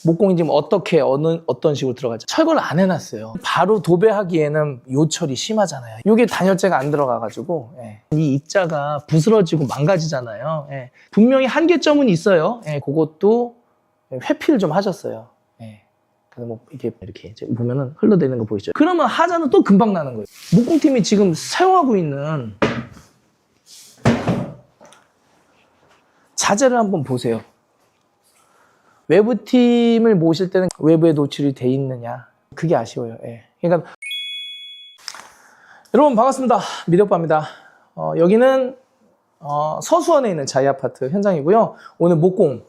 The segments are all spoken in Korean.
목공이 지금 어떤 식으로 들어가죠? 철거를 안 해놨어요. 바로 도배하기에는 요철이 심하잖아요. 이게 단열재가 안 들어가가지고 이 입자가 부스러지고 망가지잖아요. 분명히 한계점은 있어요. 그것도 회피를 좀 하셨어요. 그래서 뭐 이렇게 보면은 흘러내리는 거 보이죠? 그러면 하자는 또 금방 나는 거예요. 목공팀이 지금 사용하고 있는 자재를 한번 보세요. 외부 팀을 모실 때는 외부에 노출이 돼 있느냐, 그게 아쉬워요. 그러니까 여러분 반갑습니다. 미대오빠입니다. 여기는 서수원에 있는 자이 아파트 현장이고요. 오늘 목공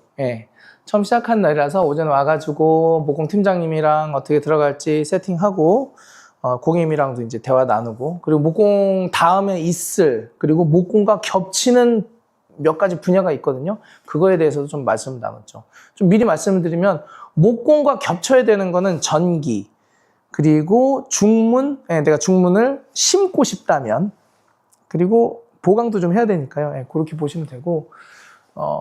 처음 시작한 날이라서 오전에 와가지고 목공 팀장님이랑 어떻게 들어갈지 세팅하고 고객님이랑도 이제 대화 나누고, 그리고 목공 다음에 있을, 그리고 목공과 겹치는 몇 가지 분야가 있거든요. 그거에 대해서도 좀 말씀을 나눴죠. 좀 미리 말씀을 드리면 목공과 겹쳐야 되는 거는 전기, 그리고 중문, 내가 중문을 심고 싶다면, 그리고 보강도 좀 해야 되니까요. 그렇게 보시면 되고,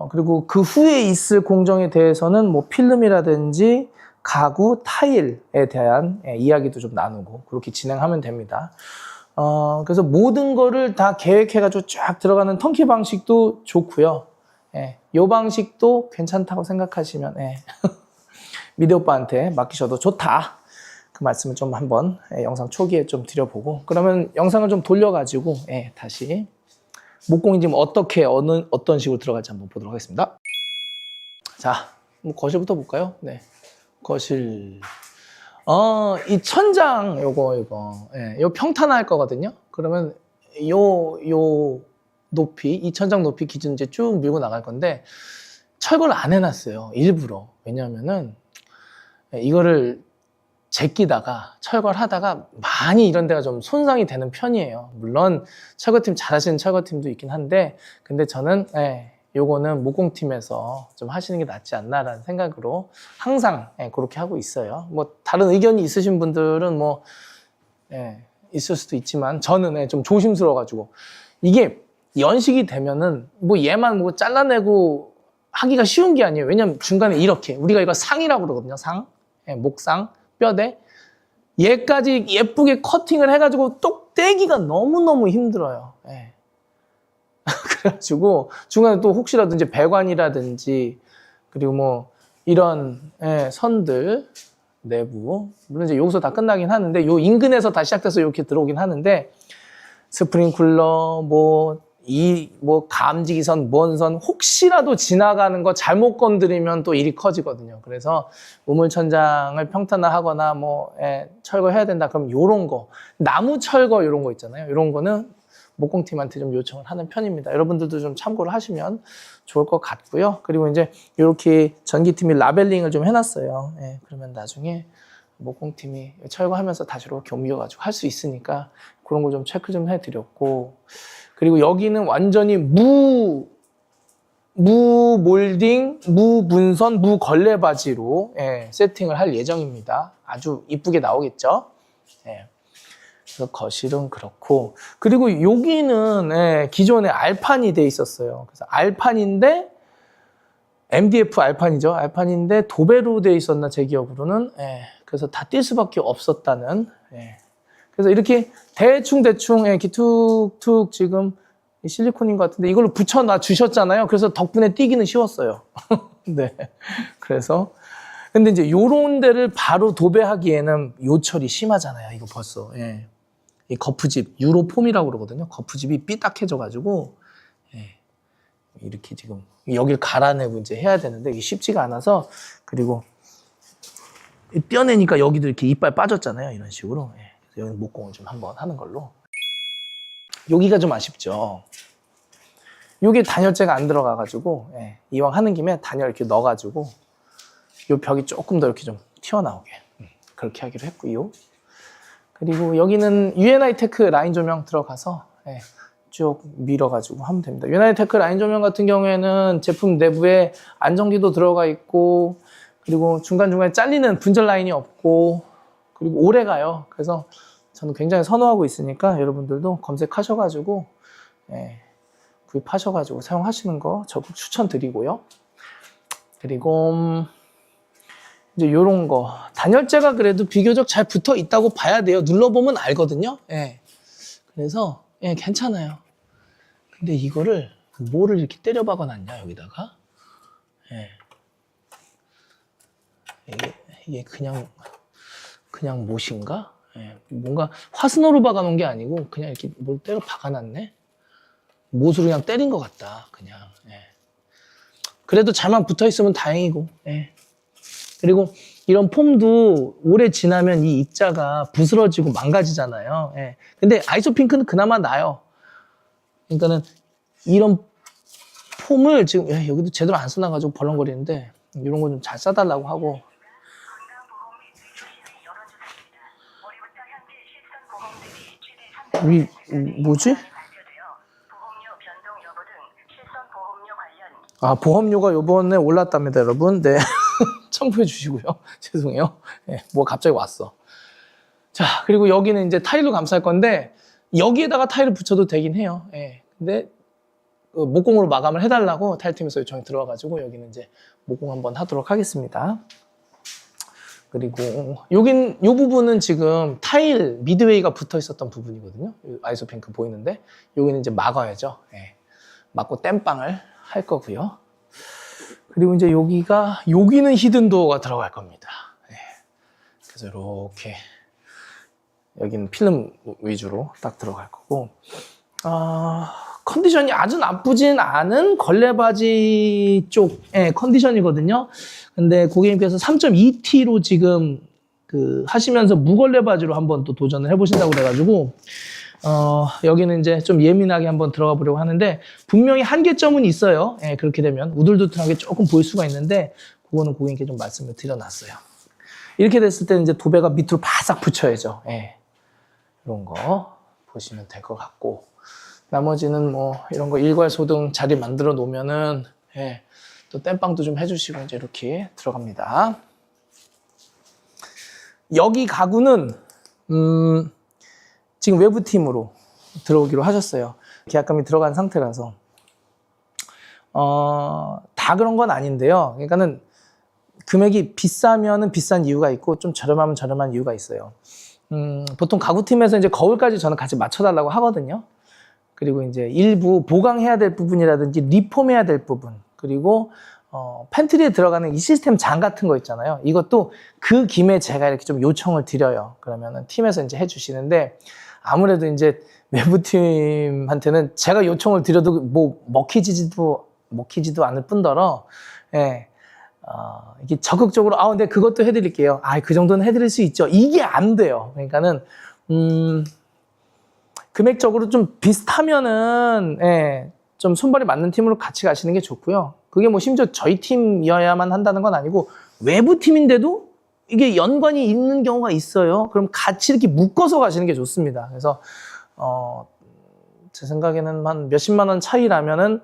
그리고 그 후에 있을 공정에 대해서는 뭐 필름이라든지 가구, 타일에 대한 이야기도 좀 나누고 그렇게 진행하면 됩니다. 그래서 모든 거를 다 계획해가지고 쫙 들어가는 턴키 방식도 좋고요. 요 방식도 괜찮다고 생각하시면 미대 오빠한테 맡기셔도 좋다. 그 말씀을 좀 한번 영상 초기에 좀 드려보고, 그러면 영상을 좀 돌려가지고 다시 목공이 지금 어떤 식으로 들어갈지 한번 보도록 하겠습니다. 자, 뭐 거실부터 볼까요? 거실. 이 천장 요거 평탄화할 거거든요. 그러면 요 높이, 이 천장 높이 기준 이제 쭉 밀고 나갈 건데 철거를 안 해놨어요. 일부러. 왜냐하면은 이거를 제끼다가 철거를 하다가 많이 이런 데가 좀 손상이 되는 편이에요. 물론 철거팀 잘하시는 철거팀도 있긴 한데, 근데 저는 요거는 목공팀에서 좀 하시는 게 낫지 않나라는 생각으로 항상 그렇게 하고 있어요. 뭐 다른 의견이 있으신 분들은 뭐 있을 수도 있지만 저는 좀 조심스러워가지고, 이게 연식이 되면은 뭐 얘만 뭐 잘라내고 하기가 쉬운 게 아니에요. 왜냐면 중간에 이렇게 우리가 이거 상이라고 그러거든요. 상, 목상, 뼈대, 얘까지 예쁘게 커팅을 해가지고 똑 떼기가 너무너무 힘들어요. 그래가지고 중간에 또 혹시라도 이제 배관이라든지, 그리고 뭐 이런 선들 내부, 물론 이제 여기서 다 끝나긴 하는데 요 인근에서 다 시작돼서 이렇게 들어오긴 하는데, 스프링쿨러 뭐 감지기선, 뭔선 혹시라도 지나가는 거 잘못 건드리면 또 일이 커지거든요. 그래서 우물천장을 평탄화하거나 뭐 철거해야 된다 그러면 요런 거, 나무 철거 요런 거 있잖아요. 요런 거는 목공팀한테 좀 요청을 하는 편입니다. 여러분들도 좀 참고를 하시면 좋을 것 같고요. 그리고 이제 이렇게 전기팀이 라벨링을 좀 해놨어요. 그러면 나중에 목공팀이 철거하면서 다시 이렇게 옮겨가지고 할 수 있으니까 그런 거 좀 체크 좀 해드렸고, 그리고 여기는 완전히 무몰딩, 무분선, 무걸레바지로 세팅을 할 예정입니다. 아주 이쁘게 나오겠죠? 그래서 거실은 그렇고, 그리고 여기는 기존에 알판이 돼 있었어요. 그래서 알판인데 MDF 알판이죠. 알판인데 도배로 돼 있었나 제 기억으로는. 그래서 다 뛸 수밖에 없었다는. 그래서 이렇게 대충 이렇게 툭툭 지금 실리콘인 것 같은데 이걸로 붙여놔 주셨잖아요. 그래서 덕분에 띄기는 쉬웠어요. 그래서 근데 이제 요런 데를 바로 도배하기에는 요철이 심하잖아요. 이거 벌써. 이 거푸집, 유로폼이라고 그러거든요. 거푸집이 삐딱해져가지고 이렇게 지금 여기를 갈아내고 이제 해야 되는데 이게 쉽지가 않아서, 그리고 뼈내니까 여기도 이렇게 이빨 빠졌잖아요. 이런 식으로. 여기 목공을 좀 한번 하는 걸로. 여기가 좀 아쉽죠. 여기 단열재가 안 들어가가지고 이왕 하는 김에 단열 이렇게 넣어가지고 요 벽이 조금 더 이렇게 좀 튀어나오게 그렇게 하기로 했고요. 그리고 여기는 UNI-테크 라인 조명 들어가서 쭉 밀어가지고 하면 됩니다. UNI-테크 라인 조명 같은 경우에는 제품 내부에 안전기도 들어가 있고, 그리고 중간중간에 잘리는 분절 라인이 없고, 그리고 오래 가요. 그래서 저는 굉장히 선호하고 있으니까 여러분들도 검색하셔가지고 구입하셔가지고 사용하시는 거 적극 추천드리고요. 그리고 이제 요런 거. 단열재가 그래도 비교적 잘 붙어 있다고 봐야 돼요. 눌러보면 알거든요. 예. 그래서, 예, 괜찮아요. 근데 이거를, 뭐를 이렇게 때려 박아놨냐, 여기다가. 예. 이게 그냥 못인가? 예. 뭔가 화스너로 박아놓은 게 아니고, 그냥 이렇게 뭘 때려 박아놨네? 못으로 그냥 때린 것 같다, 그냥. 예. 그래도 잘만 붙어 있으면 다행이고, 예. 그리고 이런 폼도 오래 지나면 이 입자가 부스러지고 망가지잖아요. 예. 근데 아이소핑크는 그나마 나아요. 그러니까는 이런 폼을 지금 여기도 제대로 안 써놔가지고 벌렁거리는데 이런 거 좀 잘 써달라고 하고. 뭐지? 아, 보험료가 요번에 올랐답니다, 여러분. 네. 청구해 주시고요. 죄송해요. 네, 뭐 갑자기 왔어. 자, 그리고 여기는 이제 타일로 감쌀 건데, 여기에다가 타일을 붙여도 되긴 해요. 예. 근데, 목공으로 마감을 해달라고 타일팀에서 요청이 들어와가지고, 여기는 이제 목공 한번 하도록 하겠습니다. 그리고, 요 부분은 지금 타일 미드웨이가 붙어 있었던 부분이거든요. 아이소핑크 보이는데, 여기는 이제 막아야죠. 예. 막고 땜빵을 할 거고요. 그리고 이제 여기는 히든도어가 들어갈 겁니다. 네. 그래서 이렇게 여기는 필름 위주로 딱 들어갈 거고, 컨디션이 아주 나쁘진 않은 걸레바지 쪽의 컨디션이거든요. 근데 고객님께서 3.2T로 지금 하시면서 무걸레바지로 한번 또 도전을 해보신다고 그래가지고, 여기는 이제 좀 예민하게 한번 들어가 보려고 하는데, 분명히 한계점은 있어요. 예, 그렇게 되면 우둘두툴하게 조금 보일 수가 있는데, 그거는 고객님께 좀 말씀을 드려놨어요. 이렇게 됐을 때는 이제 도배가 밑으로 바싹 붙여야죠. 예, 이런 거 보시면 될 것 같고, 나머지는 뭐 이런 거 일괄소등 자리 만들어 놓으면은, 예, 또 땜빵도 좀 해주시고 이제 이렇게 들어갑니다. 여기 가구는 지금 외부팀으로 들어오기로 하셨어요. 계약금이 들어간 상태라서. 다 그런 건 아닌데요. 그러니까는 금액이 비싸면은 비싼 이유가 있고 좀 저렴하면 저렴한 이유가 있어요. 보통 가구팀에서 이제 거울까지 저는 같이 맞춰달라고 하거든요. 그리고 이제 일부 보강해야 될 부분이라든지 리폼해야 될 부분, 그리고 팬트리에 들어가는 이 시스템 장 같은 거 있잖아요. 이것도 그 김에 제가 이렇게 좀 요청을 드려요. 그러면은 팀에서 이제 해주시는데, 아무래도 이제 외부팀한테는 제가 요청을 드려도 뭐 먹히지도 않을 뿐더러, 예, 이게 적극적으로, 근데 그것도 해드릴게요. 그 정도는 해드릴 수 있죠. 이게 안 돼요. 그러니까는, 금액적으로 좀 비슷하면은, 예, 좀 손발이 맞는 팀으로 같이 가시는 게 좋고요. 그게 뭐 심지어 저희 팀이어야만 한다는 건 아니고, 외부팀인데도 이게 연관이 있는 경우가 있어요. 그럼 같이 이렇게 묶어서 가시는 게 좋습니다. 그래서 제 생각에는 한 몇십만 원 차이라면은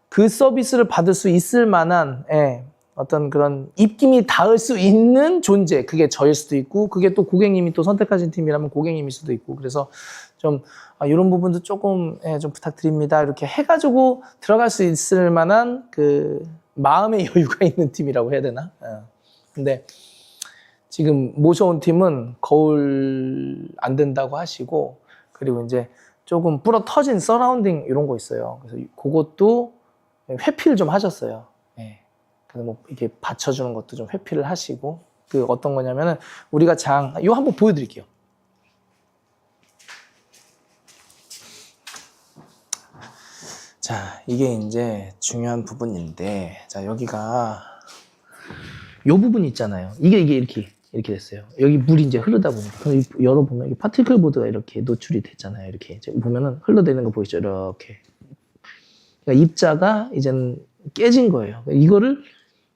그 서비스를 받을 수 있을 만한, 예, 어떤 그런 입김이 닿을 수 있는 존재, 그게 저일 수도 있고, 그게 또 고객님이 또 선택하신 팀이라면 고객님일 수도 있고, 그래서 좀 이런 부분도 조금, 예, 좀 부탁드립니다. 이렇게 해가지고 들어갈 수 있을 만한 그 마음의 여유가 있는 팀이라고 해야 되나? 근데 지금 모셔온 팀은 거울 안 된다고 하시고, 그리고 이제 조금 불어 터진 서라운딩 이런 거 있어요. 그래서 그것도 회피를 좀 하셨어요. 예. 그래서 뭐 이렇게 받쳐주는 것도 좀 회피를 하시고, 그 어떤 거냐면은 우리가 이거 한번 보여드릴게요. 자, 이게 이제 중요한 부분인데, 자, 여기가 요 부분 있잖아요. 이게 이렇게 됐어요. 여기 물이 이제 흐르다 보니까 열어보면 이 파티클 보드가 이렇게 노출이 됐잖아요. 이렇게 보면은 흘러내리는 거 보이죠? 이렇게. 그러니까 입자가 이제는 깨진 거예요. 이거를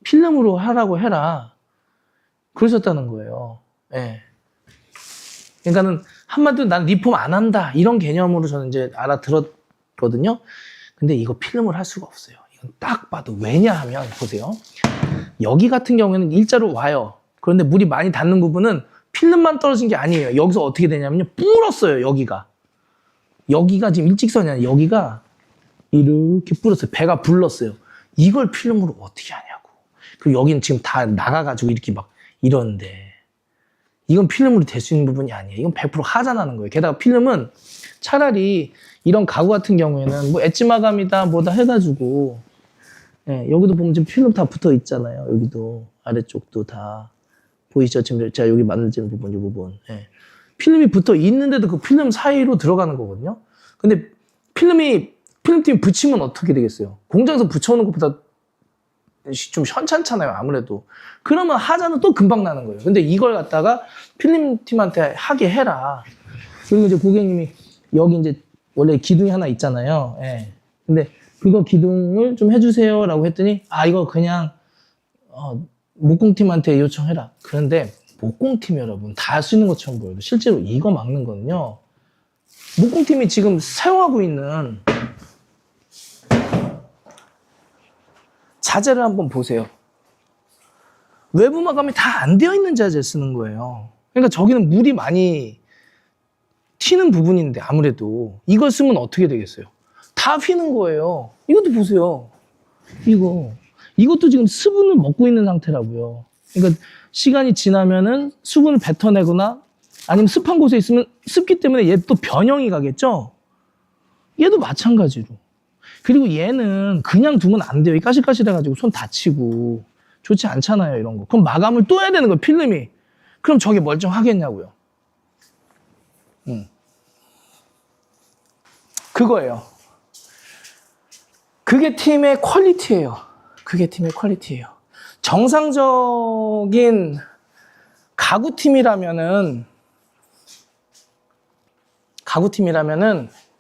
필름으로 하라고 해라, 그러셨다는 거예요. 예. 그러니까는 한마디로 난 리폼 안 한다, 이런 개념으로 저는 이제 알아들었거든요. 근데 이거 필름을 할 수가 없어요. 이건 딱 봐도, 왜냐하면 보세요. 여기 같은 경우에는 일자로 와요. 그런데 물이 많이 닿는 부분은 필름만 떨어진 게 아니에요. 여기서 어떻게 되냐면요, 불었어요. 여기가 지금 일직선이 아니라 여기가 이렇게 불었어요. 배가 불렀어요. 이걸 필름으로 어떻게 하냐고. 그리고 여기는 지금 다 나가가지고 이렇게 막 이런데 이건 필름으로 될 수 있는 부분이 아니에요. 이건 100% 하자나는 거예요. 게다가 필름은 차라리 이런 가구 같은 경우에는 뭐 엣지 마감이다 뭐다 해가지고 예, 여기도 보면 지금 필름 다 붙어 있잖아요. 여기도 아래쪽도 다 보이시죠? 지금 제가 여기 만들지는 부분 이 부분 예. 필름이 붙어 있는데도 그 필름 사이로 들어가는 거거든요. 근데 필름팀 붙이면 어떻게 되겠어요? 공장에서 붙여오는 것보다 좀 현찮잖아요, 아무래도. 그러면 하자는 또 금방 나는 거예요. 근데 이걸 갖다가 필름팀한테 하게 해라. 그리고 이제 고객님이 여기 이제 원래 기둥이 하나 있잖아요. 예. 근데 그거 기둥을 좀 해주세요라고 했더니 이거 그냥 목공팀한테 요청해라. 그런데 목공팀 여러분 다 할 수 있는 것처럼 보여도 실제로 이거 막는 거는요. 목공팀이 지금 사용하고 있는 자재를 한번 보세요. 외부 마감이 다 안 되어 있는 자재 쓰는 거예요. 그러니까 저기는 물이 많이 튀는 부분인데 아무래도 이걸 쓰면 어떻게 되겠어요? 다 휘는 거예요. 이것도 보세요. 이것도 지금 수분을 먹고 있는 상태라고요. 그러니까 시간이 지나면은 수분을 뱉어내거나 아니면 습한 곳에 있으면 습기 때문에 얘 또 변형이 가겠죠? 얘도 마찬가지로. 그리고 얘는 그냥 두면 안 돼요. 까실까실해가지고 손 다치고 좋지 않잖아요, 이런 거. 그럼 마감을 또 해야 되는 거예요, 필름이. 그럼 저게 멀쩡하겠냐고요. 그거예요. 그게 팀의 퀄리티예요. 그게 팀의 퀄리티예요. 정상적인 가구팀이라면은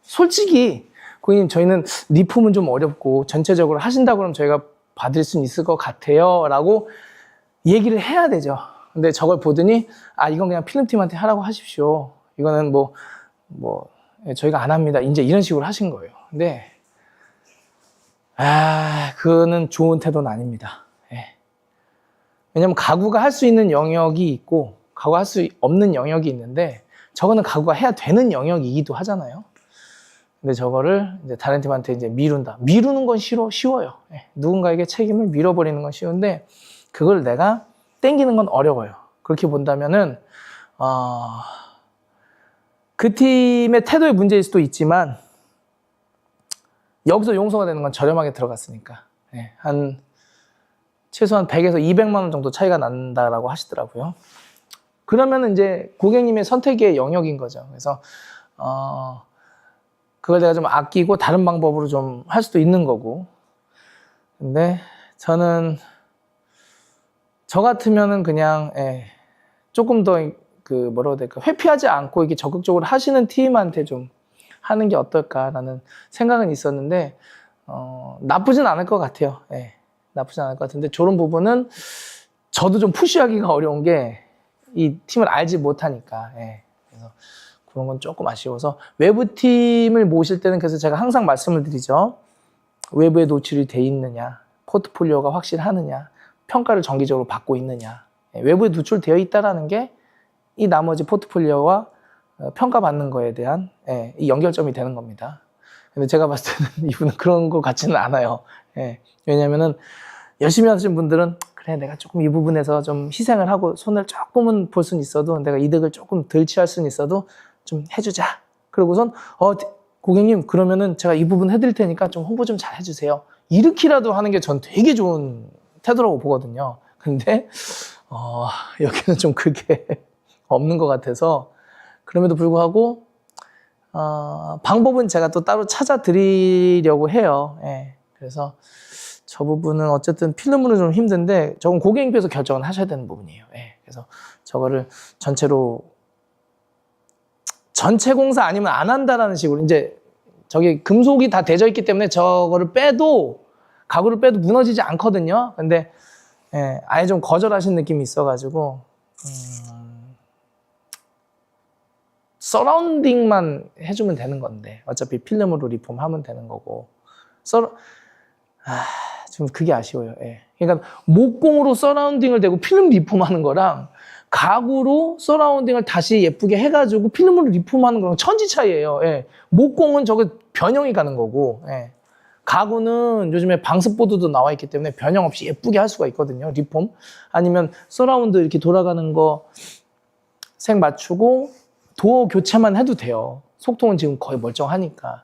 솔직히 고객님 저희는 리폼은 좀 어렵고 전체적으로 하신다고 그러면 저희가 받을 수는 있을 것 같아요 라고 얘기를 해야 되죠. 근데 저걸 보더니 이건 그냥 필름팀한테 하라고 하십시오. 이거는 저희가 안 합니다. 이제 이런 식으로 하신 거예요. 근데 그거는 좋은 태도는 아닙니다. 예. 왜냐면 가구가 할 수 있는 영역이 있고 가구가 할 수 없는 영역이 있는데 저거는 가구가 해야 되는 영역이기도 하잖아요. 근데 저거를 이제 다른 팀한테 이제 미룬다. 미루는 건 쉬워요. 예. 누군가에게 책임을 밀어버리는 건 쉬운데 그걸 내가 땡기는 건 어려워요. 그렇게 본다면은 그 팀의 태도의 문제일 수도 있지만 여기서 용서가 되는 건 저렴하게 들어갔으니까 예. 최소한 100에서 200만 원 정도 차이가 난다라고 하시더라고요. 그러면 이제 고객님의 선택의 영역인 거죠. 그래서 그걸 내가 좀 아끼고 다른 방법으로 좀 할 수도 있는 거고. 근데 저는 저 같으면은 그냥 조금 더 뭐라고 해야 될까, 회피하지 않고 이게 적극적으로 하시는 팀한테 좀 하는 게 어떨까라는 생각은 있었는데 나쁘진 않을 것 같아요. 나쁘진 않을 것 같은데 저런 부분은 저도 좀 푸시하기가 어려운 게 이 팀을 알지 못하니까 그래서 그런 건 조금 아쉬워서 외부 팀을 모실 때는 그래서 제가 항상 말씀을 드리죠. 외부에 노출이 돼 있느냐, 포트폴리오가 확실하느냐, 평가를 정기적으로 받고 있느냐. 외부에 노출되어 있다라는 게 이 나머지 포트폴리오와 평가받는 거에 대한 이 연결점이 되는 겁니다. 근데 제가 봤을 때는 이분은 그런 것 같지는 않아요. 왜냐면은 열심히 하시는 분들은 그래 내가 조금 이 부분에서 좀 희생을 하고 손을 조금은 볼 수는 있어도 내가 이득을 조금 덜 취할 수는 있어도 좀 해주자. 그러고선 고객님 그러면은 제가 이 부분 해드릴 테니까 좀 홍보 좀 잘 해주세요. 이렇게라도 하는 게 전 되게 좋은 태도라고 보거든요. 근데 여기는 좀 그게 없는 것 같아서 그럼에도 불구하고 방법은 제가 또 따로 찾아 드리려고 해요. 그래서 저 부분은 어쨌든 필름으로 좀 힘든데 저건 고객님께서 결정을 하셔야 되는 부분이에요. 그래서 저거를 전체로 전체 공사 아니면 안 한다라는 식으로 이제 저기 금속이 다 대져 있기 때문에 저거를 빼도 가구를 빼도 무너지지 않거든요. 근데 아예 좀 거절하신 느낌이 있어가지고 서라운딩만 해주면 되는 건데 어차피 필름으로 리폼하면 되는 거고 좀 그게 아쉬워요. 그러니까 목공으로 서라운딩을 대고 필름 리폼하는 거랑 가구로 서라운딩을 다시 예쁘게 해가지고 필름으로 리폼하는 거랑 천지 차이예요. 목공은 저거 변형이 가는 거고 가구는 요즘에 방습보드도 나와 있기 때문에 변형 없이 예쁘게 할 수가 있거든요. 리폼. 아니면 서라운드 이렇게 돌아가는 거 색 맞추고 도어 교체만 해도 돼요. 속통은 지금 거의 멀쩡하니까.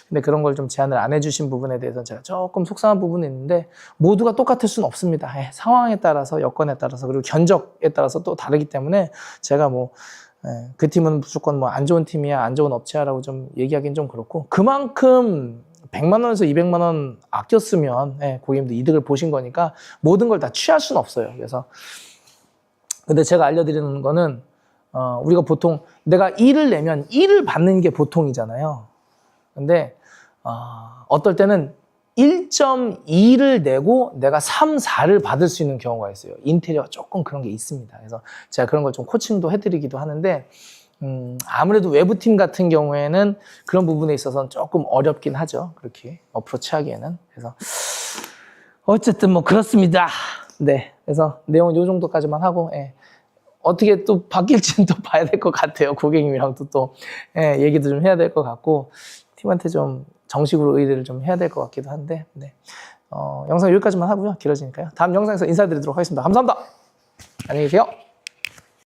근데 그런 걸 좀 제안을 안 해주신 부분에 대해서 제가 조금 속상한 부분이 있는데 모두가 똑같을 수는 없습니다. 상황에 따라서 여건에 따라서 그리고 견적에 따라서 또 다르기 때문에 제가 뭐 그 팀은 무조건 뭐 안 좋은 팀이야, 안 좋은 업체야라고 좀 얘기하기는 좀 그렇고 그만큼 100만 원에서 200만 원 아꼈으면 고객님도 이득을 보신 거니까 모든 걸 다 취할 수는 없어요. 그래서 근데 제가 알려드리는 거는 우리가 보통 내가 1을 내면 1을 받는 게 보통이잖아요. 근데 어떨 때는 1.2를 내고 내가 3, 4를 받을 수 있는 경우가 있어요. 인테리어가 조금 그런 게 있습니다. 그래서 제가 그런 걸 좀 코칭도 해드리기도 하는데 아무래도 외부팀 같은 경우에는 그런 부분에 있어서는 조금 어렵긴 하죠. 그렇게 어프로치 하기에는. 그래서 어쨌든 뭐 그렇습니다. 네. 그래서 내용은 요 정도까지만 하고 어떻게 또 바뀔지는 또 봐야 될 것 같아요. 고객님이랑도 또 얘기도 좀 해야 될 것 같고 팀한테 좀 정식으로 의뢰를 좀 해야 될 것 같기도 한데 영상 여기까지만 하고요. 길어지니까요. 다음 영상에서 인사드리도록 하겠습니다. 감사합니다. 안녕히 계세요.